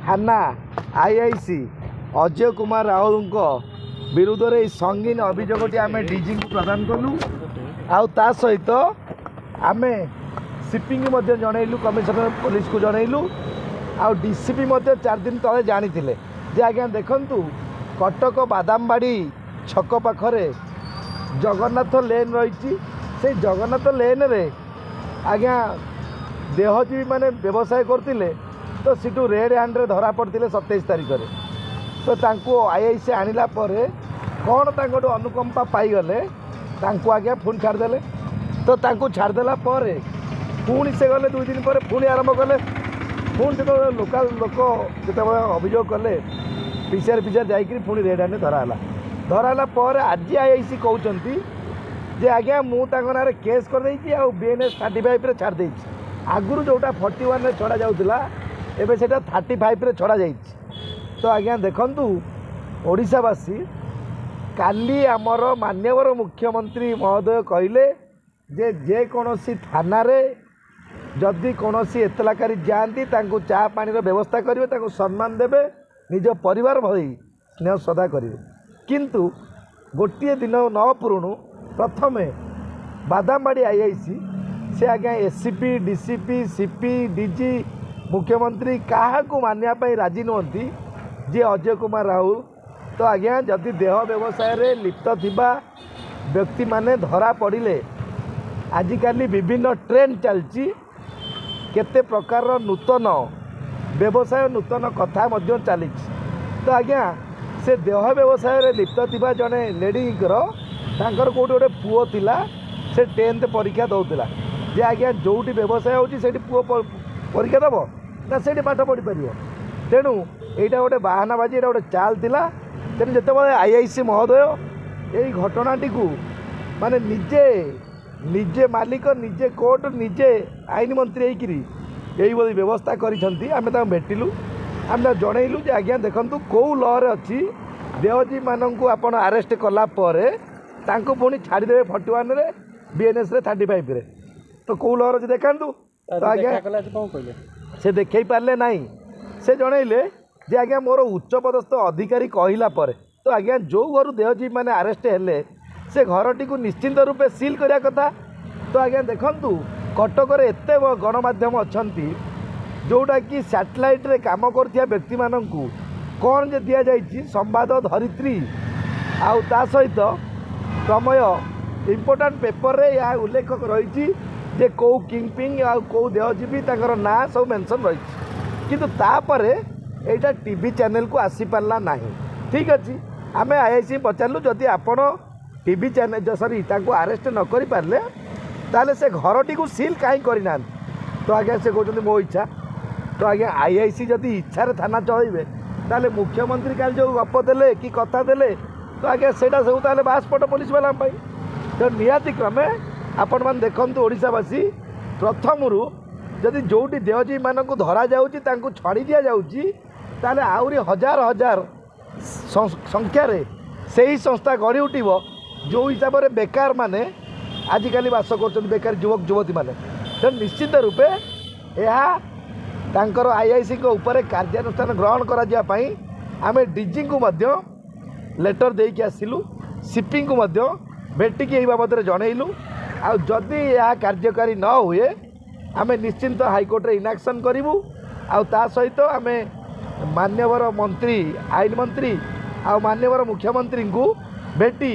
थाना आईआईसी अजय कुमार राहुल विरुद्ध में संगीन अभियोगटी आम डीजी को प्रदान कलु आ सहित आम सीपी को जनइलु कमिशनर पुलिस को जनइलु आ डीसीपी 4 दिन तले जानी जे आज्ञा देखंतु कटक बादामबाड़ी छक पाखरे जगन्नाथ लेन रही से जगन्नाथ लेन रे आज्ञा देहजीवी माने व्यवसाय करते तो सीटू रेड हैंड रे धरा पड़ते 27 तारिख रे तो तांको आईआईसी आनिला परे कौन तांको अनुकंपा पाईगले तांको आज्ञा पुणी छाड़देले तो तांको छाड़देला परे पुणी से गले 2 दिन पर पुणी आरंभ कले पुणी जो लोकाल लोक जो अभियोग कले पीसीआर जाकि पुणी रेड हैंड धराला पर आज आईआईसी कहते जे आज्ञा मुझे ना केस कर बीएनएस 35 रे छाड़ देछि आगुरी जोटा 41 रे छड़ा जाउतिला एबे सेटा 35 रे छड़ा जाइछि तो आज्ञा देखंतु ओडिशावासी काली आमर मान्यवर मुख्यमंत्री महोदय कहले जे कोनोसी थाना रे जदि कोनोसी एतलाकारी जाती तांको चा पानी रो व्यवस्था करिवे तांको सम्मान देबे निज परिवार भई स्नेह श्रद्धा करिवे किंतु गोटे दिन न पुरुणु प्रथमे बादामबाड़ी आईआईसी से आज्ञा एससीपी डीसीपी सीपी डीजी मुख्यमंत्री क्या मानिया राजी नुहति जी अजय कुमार राहुल तो आज्ञा जदि देह व्यवसाय रे लिप्त थिबा व्यक्ति माने धरा पड़े आजिकाली विभिन्न ट्रेंड चलती केते प्रकार नूतन व्यवसाय नूतन कथा चली तो आज्ञा से देह व्यवसाय रे लिप्त थिबा जने लेडीकर तांकर कोठी गोटे पुओ थिला से 10th परीक्षा दौला जे आज्ञा जोटी व्यवसाय होती पुओ परीक्षा दब ना से पाठ पढ़ी पार तेणु यहाँ गोटे बाहानाबाजी यहाँ गोटे चाल थिला तेणु जिते आईआईसी महोदय यही घटनाटी को माने निजे निजे मालिक निजे कोर्ट निजे आईन मंत्री यही व्यवस्था करें भेटिलु आम जनइलु जे आज्ञा देखंतु कौ लॉ रे अच्छी देहजी मानू आपण आरेस्ट कलापर तांको पुणी छाड़देवे 41 रे बीएनएस रे 35 रे तो कौ लॉ रे देखंतु तो आज्ञा से देखई पारले नहीं से जनइले जे आज्ञा मोर उच्च पदस्थ अधिकारी कहला पर तो आज्ञा जो घर देहजी माने आरेस्ट हेले से घरटी को निश्चिंत रूपे सील करिया कथा तो आज्ञा देखंतु कटक रे एते गणमाध्यम अछंती जोटा कि सैटेलाइट रे काम करथिया व्यक्ति माननकु कौन जे दिया जाइछि संवाद धरित्री आउ ता सहित प्रमेय इम्पोर्टाट पेपर रे या उल्लेख रही जे कौ किंगपिंग आ कौ देहजीवी तांकर ना सब मेंशन रही किंतु तापरे एटा टीवी चैनल को आसी पारला नहीं ठीक अच्छी आम आईआईसी पचारू जदि आपण टीवी चैनल सॉरी तांको अरेस्ट न करि पारले ताले से घरटी को सील कहीं करना तो आज्ञा से कहते मो इच्छा तो आज्ञा आईआईसी जदि इच्छा थाना चलइबे ताले मुख्यमंत्री काल जो गप देले कि कथा देले तो आज्ञा सेटा सब ताले बासपट पुलिस वाला तो निहाती क्रमे आपण मान देखंतु ओडिशावासी प्रथमरू जदि जोटी देहजी मानक धरा जाउची तांको छाड़ी दिया जाउची ताले आउरी हजार हजार संख्यार से ही संस्था गढ़ी उठिब जो हिसाब से बेकार माने आजिकल बास कर बेकार युवक युवती माने तो निश्चित रूपे यह तांकर आईआईसी को ऊपर कार्यानुष्ठान ग्रहण करा आम डीजी को लेटर देके आसिलु सीपी को भेटिकी यही बाबद जनइलु आ जदि यह कार्यकारी न हुए आम निश्चिंत हाईकोर्ट रे इनाक्शन करूँ आ सहित आम मान्यवर मंत्री आईन मंत्री आ मान्यवर मुख्यमंत्री को भेटी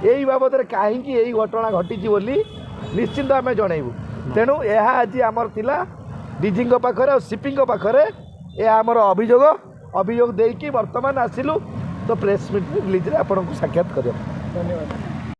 यही बाबद कहीं यही घटना घटी बोली निश्चिंत आम जनइबू तेणु यह आज आमर थिला डीजी पाखरे और सीपी पाखरे यह आमर अभियोग देकी वर्तमान आसिलु तो प्रेस मीट रिलीज आपको साक्षात कर धन्यवाद।